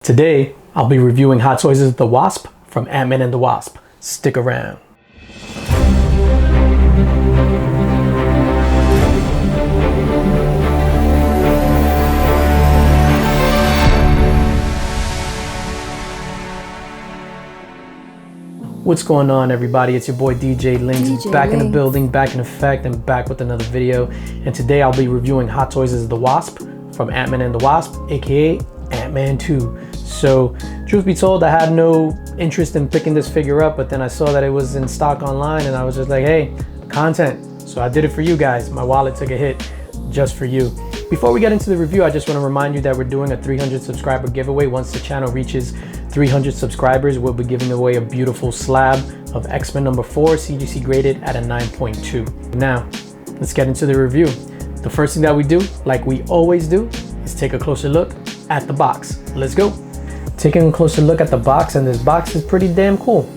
Today, I'll be reviewing Hot Toys' The Wasp from Ant-Man and the Wasp. Stick around. What's going on, everybody? It's your boy DJ Links, back in the building, back in effect, and back with another video. And today I'll be reviewing Hot Toys' The Wasp from Ant-Man and the Wasp, aka Ant-Man 2. So, truth be told, I had no interest in picking this figure up, but then I saw that it was in stock online and I was just like, hey, content. So I did it for you guys. My wallet took a hit just for you. Before we get into the review, I just want to remind you that we're doing a 300 subscriber giveaway. Once the channel reaches 300 subscribers, we'll be giving away a beautiful slab of X-Men number 4, CGC graded at a 9.2. Now, let's get into the review. The first thing that we do, like we always do, is take a closer look at the box. Let's go. Taking a closer look at the box, and this box is pretty damn cool.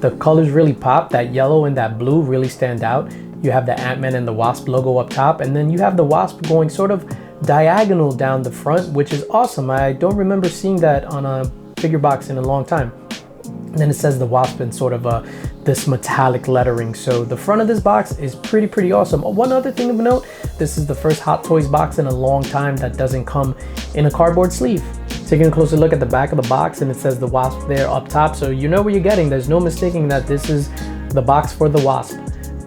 The colors really pop. That yellow and that blue really stand out. You have the Ant-Man and the Wasp logo up top, and then you have the Wasp going sort of diagonal down the front, which is awesome. I don't remember seeing that on a figure box in a long time. And then it says the Wasp in sort of this metallic lettering. So the front of this box is pretty awesome. One other thing of note, this is the first Hot Toys box in a long time that doesn't come in a cardboard sleeve. Taking a closer look at the back of the box, and it says the Wasp there up top, so you know what you're getting. There's no mistaking that this is the box for the Wasp.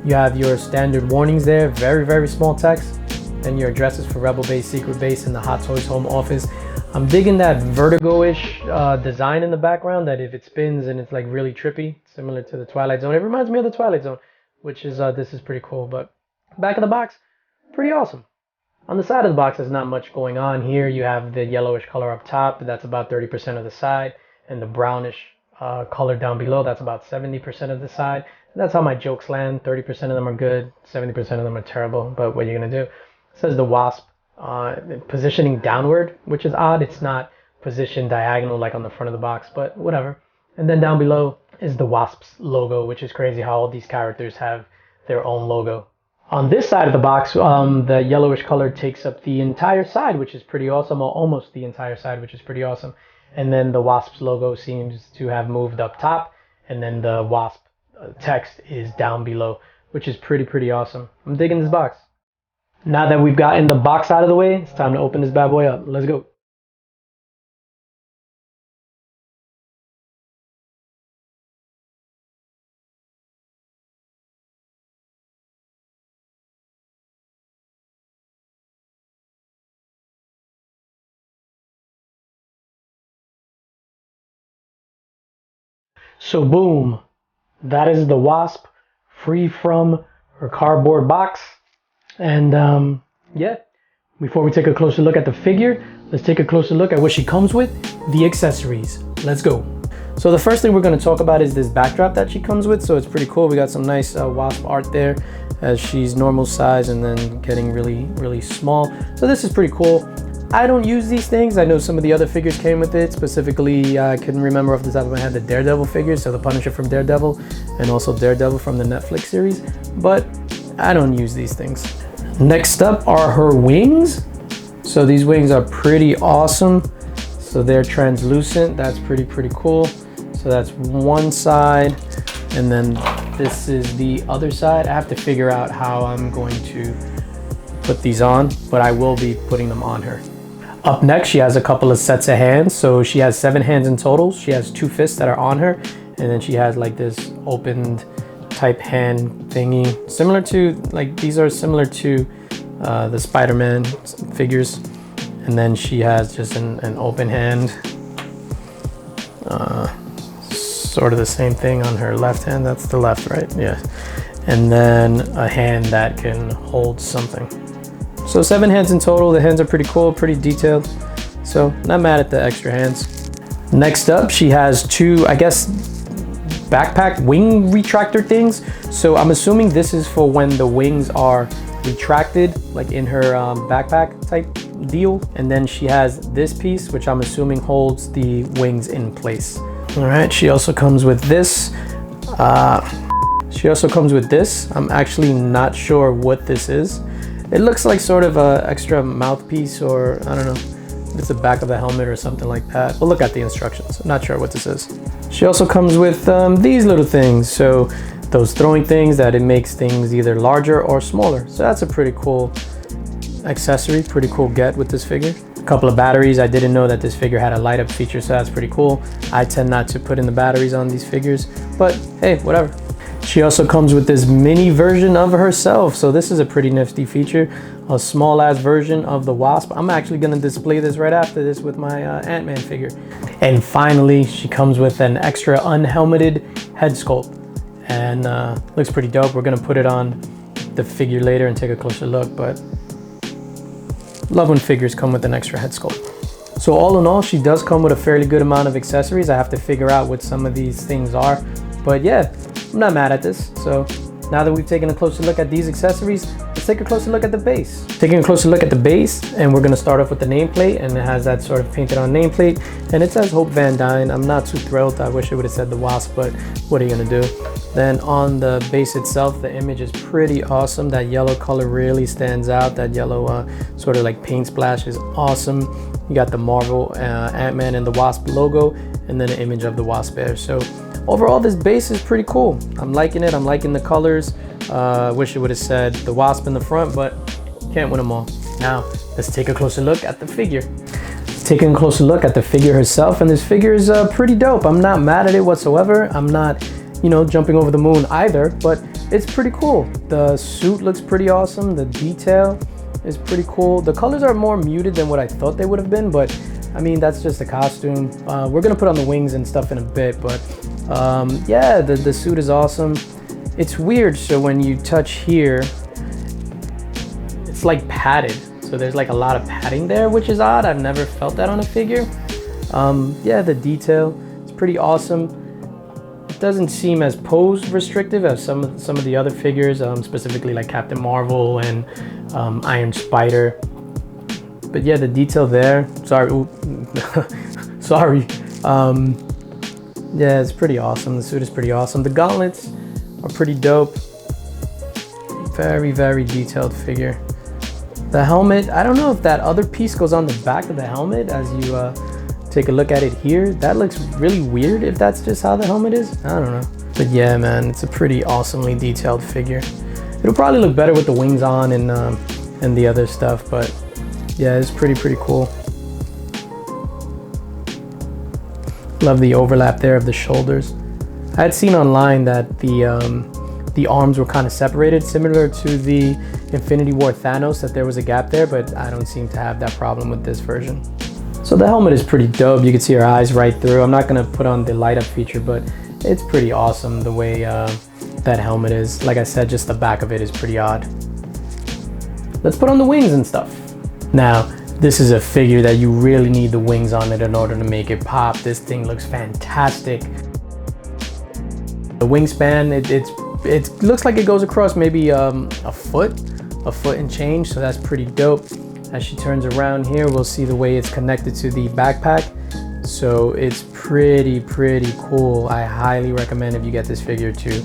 You have your standard warnings there, very small text, and your addresses for Rebel Base, Secret Base, and the Hot Toys home office. I'm digging that Vertigo-ish design in the background, that if it spins and it's like really trippy, similar to the Twilight Zone. It reminds me of the Twilight Zone, which is, this is pretty cool. But back of the box, pretty awesome. On the side of the box, there's not much going on here. You have the yellowish color up top, that's about 30% of the side, and the brownish color down below, that's about 70% of the side. And that's how my jokes land. 30% of them are good, 70% of them are terrible, but what are you gonna do? It says the Wasp positioning downward, which is odd. It's not positioned diagonal like on the front of the box, but whatever. And then down below is the Wasp's logo, which is crazy how all these characters have their own logo. On this side of the box, the yellowish color takes up the entire side, which is pretty awesome, or almost the entire side, which is pretty awesome. And then the Wasp's logo seems to have moved up top, and then the Wasp text is down below, which is pretty awesome. I'm digging this box. Now that we've gotten the box out of the way, it's time to open this bad boy up. Let's go. So boom, that is the Wasp free from her cardboard box. And yeah, before we take a closer look at the figure, let's take a closer look at what she comes with, the accessories. Let's go. So the first thing we're going to talk about is this backdrop that she comes with. So it's pretty cool. We got some nice Wasp art there as she's normal size and then getting really small. So this is pretty cool. I don't use these things. I know some of the other figures came with it. Specifically, I couldn't remember off the top of my head the Daredevil figures, so the Punisher from Daredevil and also Daredevil from the Netflix series, but I don't use these things. Next up are her wings. So these wings are pretty awesome. So they're translucent. That's pretty cool. So that's one side, and then this is the other side. I have to figure out how I'm going to put these on, but I will be putting them on her. Up next, she has a couple of sets of hands. So she has 7 hands in total. She has 2 fists that are on her, and then she has like this opened type hand thingy, similar to, like, these are similar to the Spider-Man figures. And then she has just an open hand, sort of the same thing on her left hand. That's the left, right? Yeah. And then a hand that can hold something. So 7 hands in total. The hands are pretty cool, pretty detailed. So not mad at the extra hands. Next up, she has 2, I guess, backpack wing retractor things. So I'm assuming this is for when the wings are retracted, like in her backpack type deal. And then she has this piece, which I'm assuming holds the wings in place. All right, she also comes with this. I'm actually not sure what this is. It looks like sort of a extra mouthpiece, or I don't know. It's the back of the helmet or something like that. We'll look at the instructions. I'm not sure what this is. She also comes with these little things. So those throwing things that it makes things either larger or smaller. So that's a pretty cool accessory, pretty cool get with this figure. A couple of batteries. I didn't know that this figure had a light up feature, so that's pretty cool. I tend not to put in the batteries on these figures, but hey, whatever. She also comes with this mini version of herself. So this is a pretty nifty feature, a small ass version of the Wasp. I'm actually gonna display this right after this with my Ant-Man figure. And finally, she comes with an extra unhelmeted head sculpt, and looks pretty dope. We're gonna put it on the figure later and take a closer look, but love when figures come with an extra head sculpt. So all in all, she does come with a fairly good amount of accessories. I have to figure out what some of these things are, but yeah, I'm not mad at this. So now that we've taken a closer look at these accessories, let's take a closer look at the base. Taking a closer look at the base, and we're gonna start off with the nameplate, and it has that sort of painted on nameplate, and it says Hope Van Dyne. I'm not too thrilled. I wish it would have said the Wasp, but what are you gonna do? Then on the base itself, the image is pretty awesome. That yellow color really stands out. That yellow sort of like paint splash is awesome. You got the Marvel Ant-Man and the Wasp logo, and then an image of the Wasp there. So overall, this base is pretty cool. I'm liking it. I'm liking the colors. Wish it would have said the Wasp in the front, but can't win them all. Now, let's take a closer look at the figure. Taking a closer look at the figure herself, and this figure is pretty dope. I'm not mad at it whatsoever. I'm not, you know, jumping over the moon either, but it's pretty cool. The suit looks pretty awesome. The detail is pretty cool. The colors are more muted than what I thought they would have been, but I mean, that's just a costume. We're gonna put on the wings and stuff in a bit, but yeah, the suit is awesome. It's weird, so when you touch here, it's like padded. So there's like a lot of padding there, which is odd. I've never felt that on a figure. Yeah, the detail is pretty awesome. It doesn't seem as pose restrictive as some of the other figures, specifically like Captain Marvel and Iron Spider. But yeah, the detail there, sorry, sorry. Yeah, it's pretty awesome. The suit is pretty awesome. The gauntlets are pretty dope. Very, very detailed figure. The helmet, I don't know if that other piece goes on the back of the helmet as you take a look at it here. That looks really weird if that's just how the helmet is. I don't know. But yeah, man, it's a pretty awesomely detailed figure. It'll probably look better with the wings on and the other stuff, but yeah, it's pretty cool. Love the overlap there of the shoulders. I had seen online that the arms were kind of separated, similar to the Infinity War Thanos, that there was a gap there, but I don't seem to have that problem with this version. So the helmet is pretty dope. You can see her eyes right through. I'm not gonna put on the light up feature, but it's pretty awesome the way that helmet is. Like I said, just the back of it is pretty odd. Let's put on the wings and stuff. Now, this is a figure that you really need the wings on it in order to make it pop. This thing looks fantastic. The wingspan, it looks like it goes across maybe a foot and change, so that's pretty dope. As she turns around here, we'll see the way it's connected to the backpack. So it's pretty cool. I highly recommend, if you get this figure, to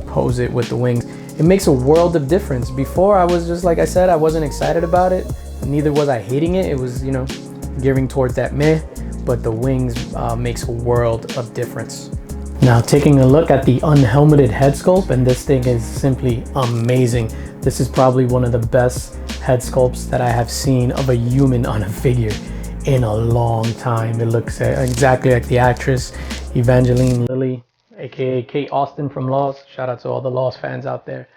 pose it with the wings. It makes a world of difference. Before, I was just, like I said, I wasn't excited about it. Neither was I hating it. It was, you know, gearing towards that meh, but the wings makes a world of difference. Now, taking a look at the unhelmeted head sculpt, and this thing is simply amazing. This is probably one of the best head sculpts that I have seen of a human on a figure in a long time. It looks exactly like the actress Evangeline Lilly, aka Kate Austin from Lost. Shout out to all the Lost fans out there.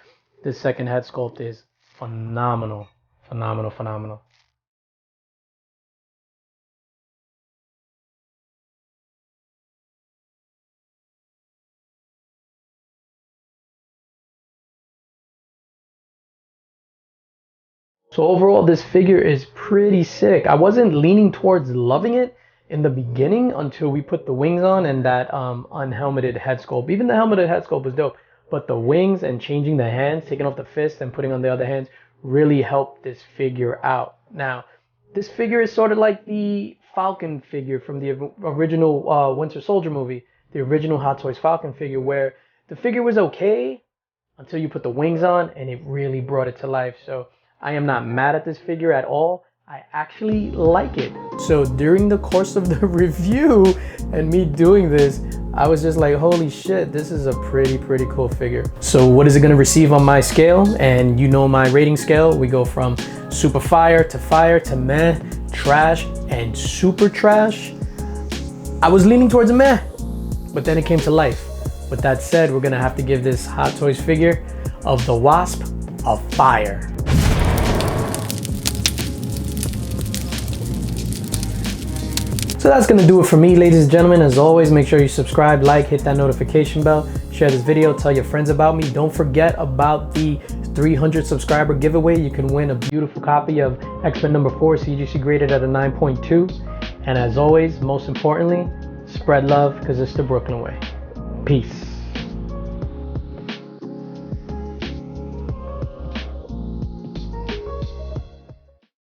This second head sculpt is phenomenal. Phenomenal. So overall, this figure is pretty sick. I wasn't leaning towards loving it in the beginning until we put the wings on and that unhelmeted head sculpt. Even the helmeted head sculpt was dope, but the wings and changing the hands, taking off the fist and putting on the other hands, really helped this figure out. Now, this figure is sort of like the Falcon figure from the original Winter Soldier movie, the original Hot Toys Falcon figure, where the figure was okay until you put the wings on and it really brought it to life. So I am not mad at this figure at all. I actually like it. So during the course of the review and me doing this, I was just like, holy shit, this is a pretty cool figure. So what is it gonna receive on my scale? And you know my rating scale, we go from super fire to meh, trash, and super trash. I was leaning towards a meh, but then it came to life. With that said, we're gonna have to give this Hot Toys figure of the Wasp a fire. So that's gonna do it for me, ladies and gentlemen. As always, make sure you subscribe, like, hit that notification bell, share this video, tell your friends about me. Don't forget about the 300 subscriber giveaway. You can win a beautiful copy of X-Men #4 CGC graded at a 9.2. And as always, most importantly, spread love because it's the Brooklyn way. Peace.